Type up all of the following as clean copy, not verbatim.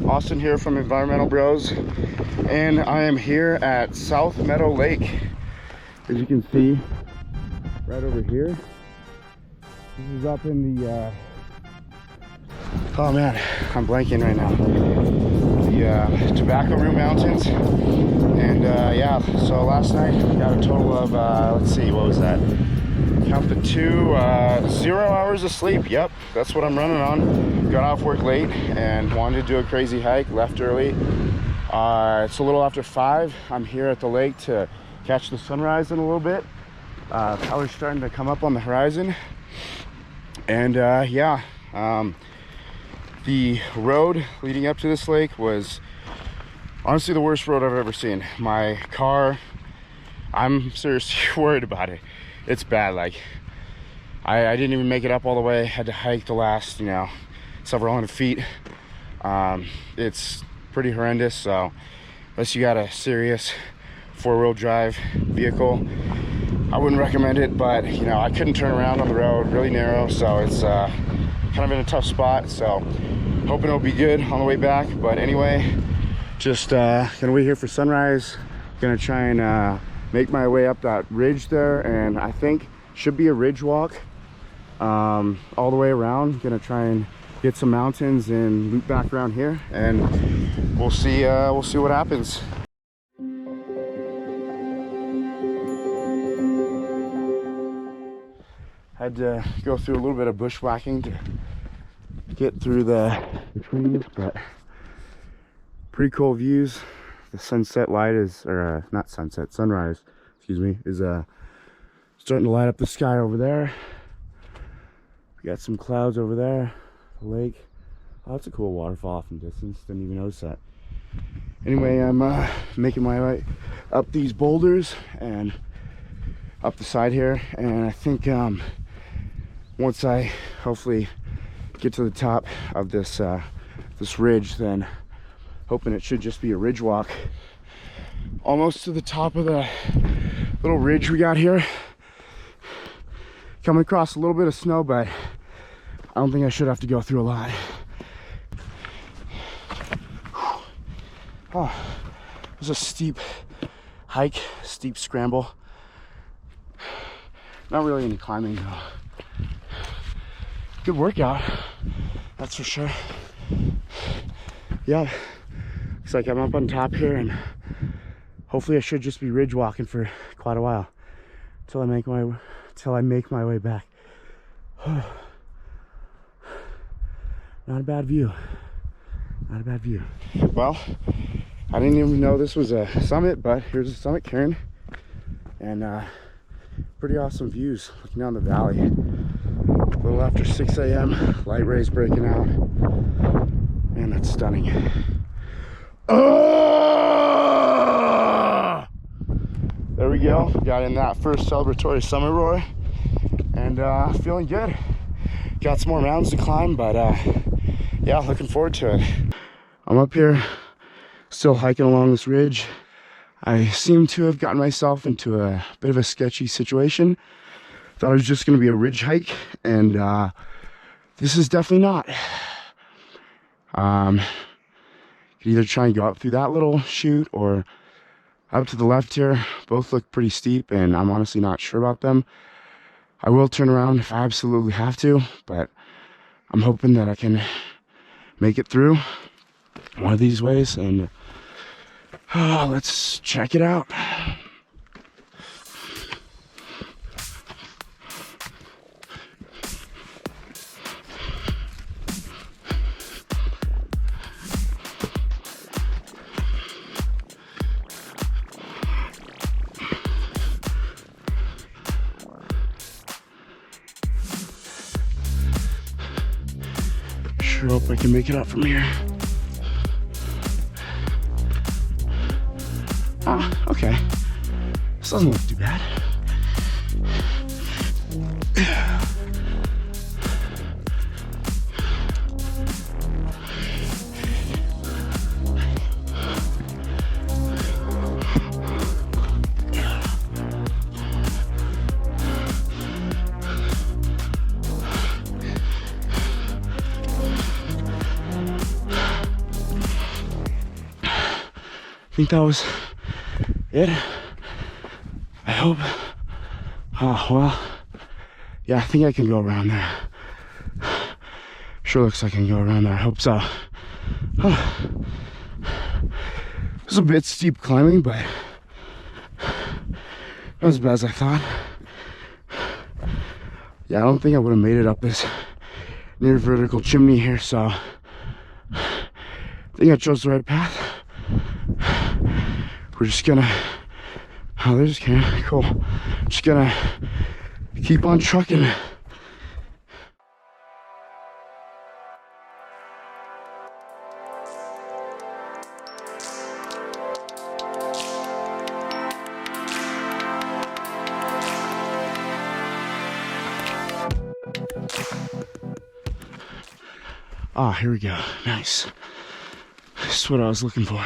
Austin here from Environmental Bros, and I am here at South Meadow Lake. As you can see, right over here. This is up in the, oh man, I'm blanking right now. The Tobacco Root Mountains. And yeah, so last night we got a total of, let's see, what was that? Count the 0 hours of sleep. Yep, that's what I'm running on. Got off work late and wanted to do a crazy hike, left early. It's a little after 5. I'm here at the lake to catch the sunrise in a little bit. Colors starting to come up on the horizon. And yeah, the road leading up to this lake was honestly the worst road I've ever seen. My car, I'm seriously worried about it. It's bad. Like I didn't even make it up all the way. Had to hike the last, you know, several hundred feet. It's pretty horrendous. So unless you got a serious 4-wheel drive vehicle, I wouldn't recommend it. But you know, I couldn't turn around on the road, really narrow, so it's kind of in a tough spot. So hoping it'll be good on the way back. But anyway, just gonna wait here for sunrise. Gonna try and make my way up that ridge there, and I think should be a ridge walk all the way around. Gonna try and get some mountains and loop back around here, and we'll see what happens. Had to go through a little bit of bushwhacking to get through the trees, but pretty cool views. The sunset light is, or not sunset, sunrise, excuse me, is starting to light up the sky over there. We got some clouds over there, the lake. Oh, that's a cool waterfall from distance, didn't even notice that. Anyway, I'm making my way up these boulders and up the side here, and I think once I hopefully get to the top of this this ridge, then hoping it should just be a ridge walk almost to the top of the little ridge we got here. Coming across a little bit of snow, but I don't think I should have to go through a lot. Oh, it was a steep hike, steep scramble. Not really any climbing though. Good workout, that's for sure. Yeah. Looks like I'm up on top here, and hopefully I should just be ridge walking for quite a while till I make my way back. Not a bad view. Not a bad view. Well, I didn't even know this was a summit, but here's the summit cairn, and pretty awesome views looking down the valley. A little after 6 a.m., light rays breaking out, and that's stunning. There we go. Got in that first celebratory summit roar, and feeling good. Got some more mountains to climb, but yeah, looking forward to it. I'm up here still hiking along this ridge. I seem to have gotten myself into a bit of a sketchy situation. Thought it was just going to be a ridge hike, and this is definitely not. Could either try and go up through that little chute or up to the left here. Both look pretty steep, and I'm honestly not sure about them. I will turn around if I absolutely have to, but I'm hoping that I can make it through one of these ways, and let's check it out. Sure hope I can make it up from here. Ah, okay. This doesn't look too bad. think that was it. I hope. Oh, well, yeah, I think I can go around there. Sure looks like I can go around there. I hope so. It was a bit steep climbing, but not as bad as I thought. Yeah, I don't think I would have made it up this near vertical chimney here, so I think I chose the right path. We're just gonna, oh, they're just kidding. Cool. Just gonna keep on trucking. Ah, here we go. Nice. This is what I was looking for.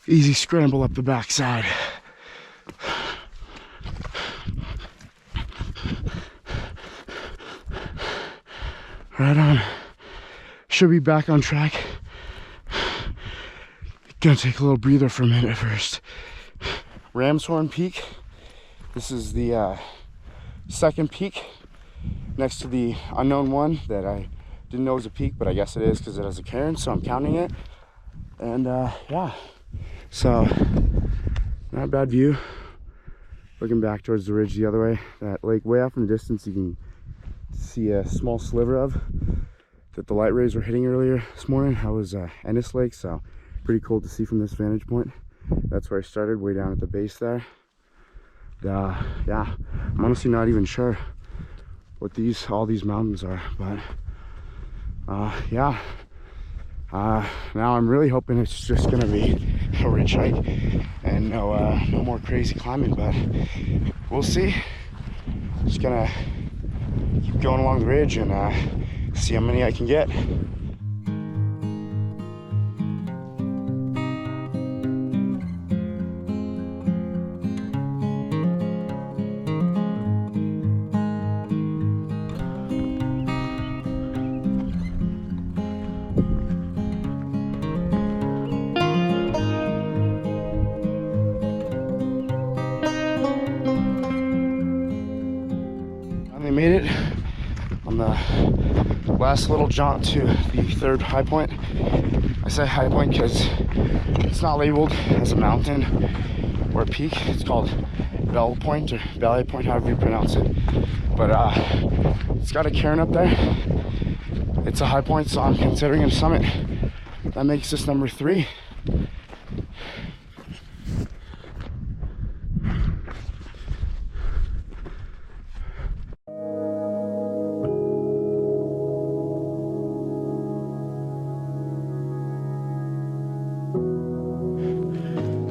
Easy scramble up the backside. Right on. Should be back on track. Gonna take a little breather for a minute first. Ramshorn Peak. This is the second peak next to the unknown one that I didn't know was a peak, but I guess it is because it has a cairn, so I'm counting it. And yeah, so not a bad view. Looking back towards the ridge the other way, that lake way off in the distance, you can see a small sliver of that the light rays were hitting earlier this morning. That was Ennis Lake, so pretty cool to see from this vantage point. That's where I started, way down at the base there. Yeah, I'm honestly not even sure what all these mountains are, but yeah, now I'm really hoping it's just gonna be a ridge hike and no more crazy climbing, but we'll see. Just gonna keep going along the ridge and see how many I can get. Made it on the last little jaunt to the third high point. I say high point because it's not labeled as a mountain or a peak. It's called Belle Point or Belle Point, however you pronounce it. But it's got a cairn up there. It's a high point, so I'm considering it a summit. That makes this number 3.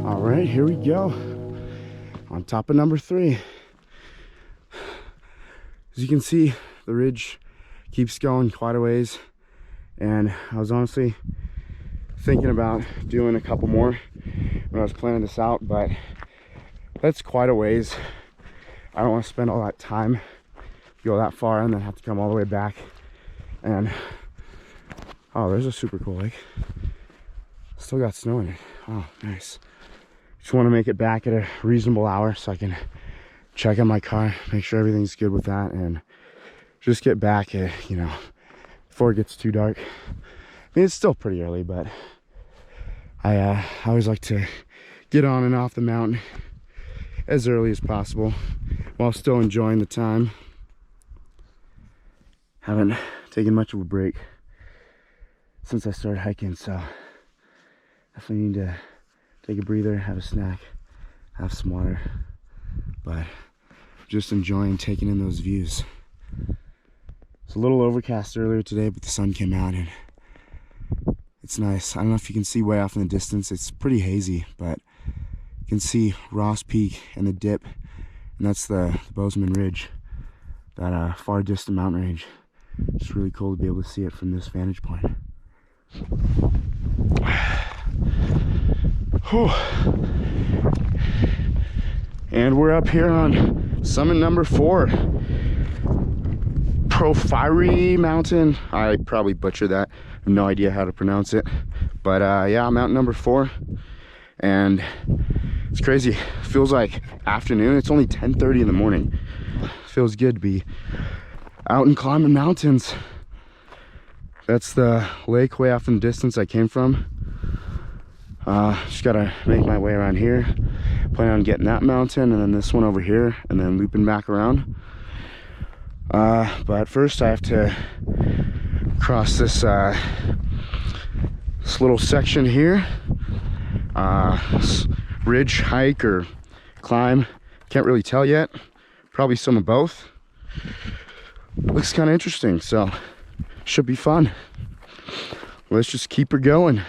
All right, here we go. On top of number 3. As you can see, the ridge keeps going quite a ways. And I was honestly thinking about doing a couple more when I was planning this out, but that's quite a ways. I don't want to spend all that time, go that far, and then have to come all the way back. And oh, there's a super cool lake. Still got snow in it. Oh, nice. Just want to make it back at a reasonable hour so I can check on my car, make sure everything's good with that, and just get back at, you know, before it gets too dark. I mean, it's still pretty early, but I always like to get on and off the mountain as early as possible while still enjoying the time. Haven't taken much of a break since I started hiking, so definitely need to take a breather, have a snack, have some water, but just enjoying taking in those views. It's a little overcast earlier today, but the sun came out and it's nice. I don't know if you can see way off in the distance. It's pretty hazy, but you can see Ross Peak and the dip, and that's the Bozeman Ridge, that far distant mountain range. It's really cool to be able to see it from this vantage point. Whew. And we're up here on summit number 4, Porphyry Mountain. I probably butchered that. no idea how to pronounce it. But yeah, mountain number 4, and it's crazy. Feels like afternoon. It's only 10:30 in the morning. Feels good to be out and climbing mountains. That's the lake way off in the distance I came from. Just gotta make my way around here. Plan on getting that mountain and then this one over here and then looping back around. But first I have to cross this little section here. Ridge hike or climb, can't really tell yet. Probably some of both. Looks kind of interesting, so should be fun. Let's just keep her going.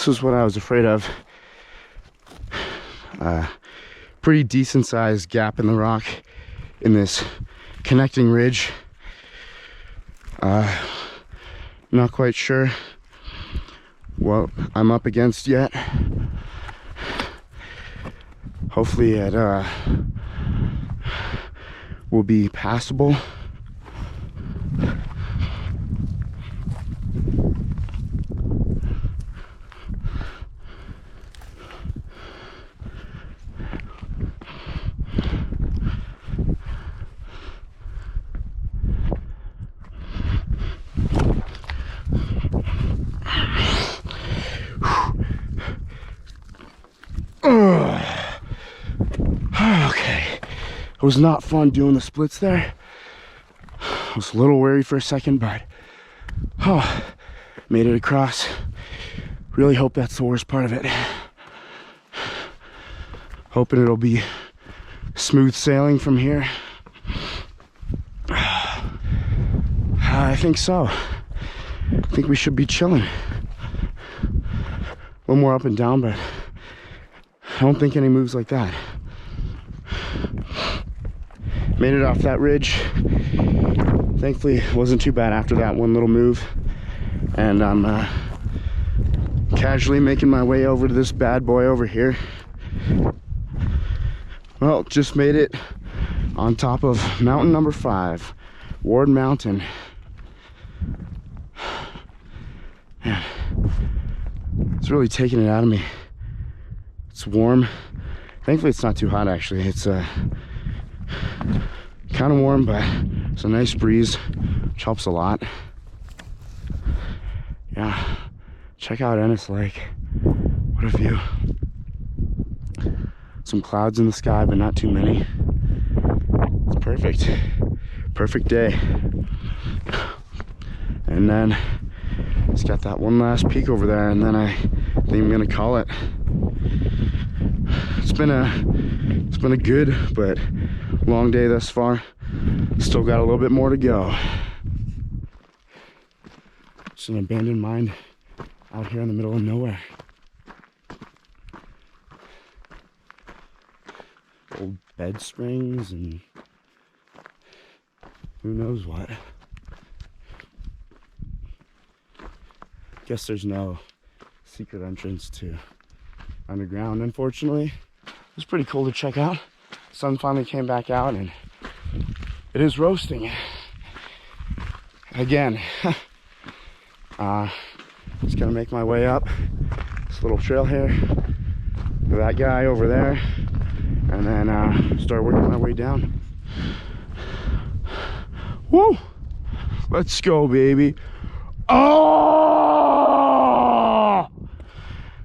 This was what I was afraid of. Pretty decent sized gap in the rock in this connecting ridge. Not quite sure what I'm up against yet. Hopefully it will be passable. Okay, it was not fun doing the splits there. I was a little worried for a second, but made it across. Really hope that's the worst part of it. Hoping it'll be smooth sailing from here. I think so. I think we should be chilling. A little more up and down, but I don't think any moves like that. Made it off that ridge. Thankfully, it wasn't too bad after that one little move. And I'm casually making my way over to this bad boy over here. Well, just made it on top of mountain number 5, Ward Mountain. Man, it's really taking it out of me. It's warm. Thankfully it's not too hot actually. It's kind of warm, but it's a nice breeze, which helps a lot. Yeah, check out Ennis Lake. What a view. Some clouds in the sky, but not too many. It's perfect. Perfect day. And then it's got that one last peak over there, and then I think I'm gonna call it. It's been a good but long day thus far. Still got a little bit more to go. It's an abandoned mine out here in the middle of nowhere. Old bed springs and who knows what. Guess there's no secret entrance to underground, unfortunately. It was pretty cool to check out. Sun finally came back out and it is roasting again. Just gonna make my way up this little trail here to that guy over there, and then start working my way down. Woo! Let's go, baby. Oh!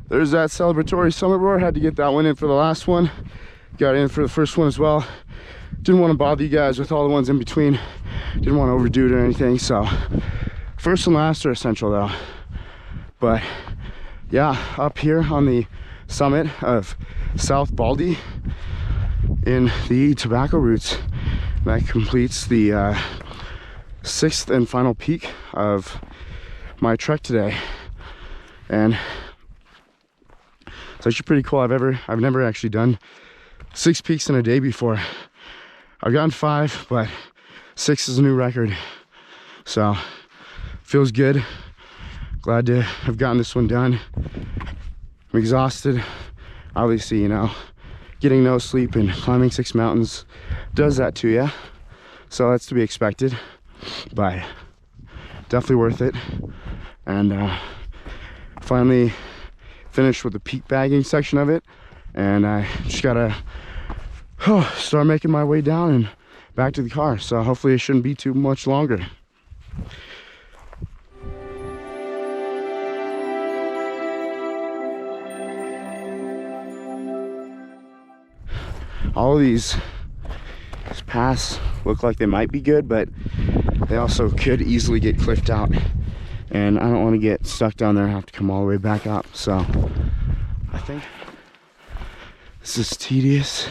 There's that celebratory summit roar. Had to get that one in for the last one. Got in for the first one as well. Didn't want to bother you guys with all the ones in between. Didn't want to overdo it or anything, so first and last are essential though. But yeah, up here on the summit of South Baldy in the tobacco roots, that completes the 6th and final peak of my trek today. And it's actually pretty cool. I've never actually done 6 peaks in a day before. I've gotten 5, but 6 is a new record. So feels good. Glad to have gotten this one done. I'm exhausted. Obviously, you know, getting no sleep and climbing 6 mountains does that to you. So that's to be expected, but definitely worth it. And finally finished with the peak bagging section of it, and I just gotta start making my way down and back to the car. So hopefully it shouldn't be too much longer. All of these paths look like they might be good, but they also could easily get cliffed out, and I don't want to get stuck down there and have to come all the way back up. So I think this is tedious,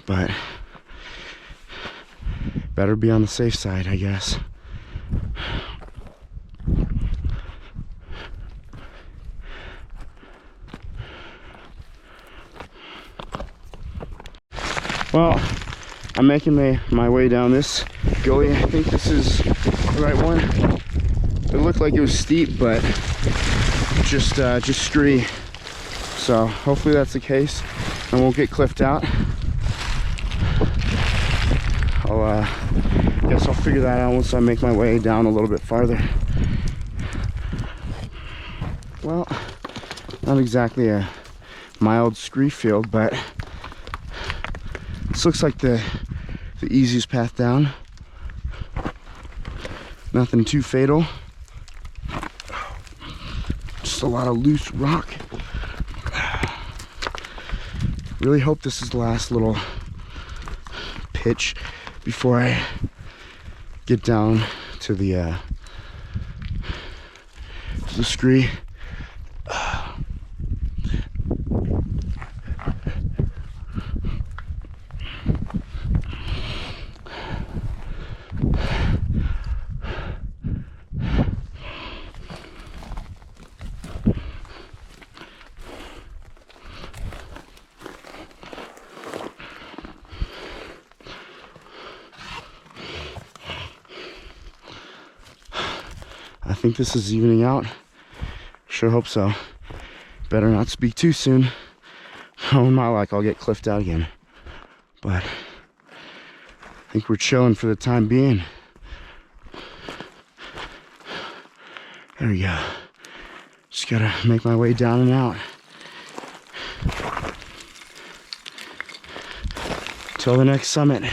but better be on the safe side, I guess. Well, I'm making my way down this gully. I think this is the right one. It looked like it was steep, but just scree. So hopefully that's the case. I won't get cliffed out. Guess I'll figure that out once I make my way down a little bit farther. Well, not exactly a mild scree field, but this looks like the easiest path down. Nothing too fatal. Just a lot of loose rock. Really hope this is the last little pitch before I get down to the scree. I think this is evening out. Sure hope so. Better not speak too soon. Oh my, like I'll get cliffed out again. But I think we're chilling for the time being. There we go. Just gotta make my way down and out. Till the next summit.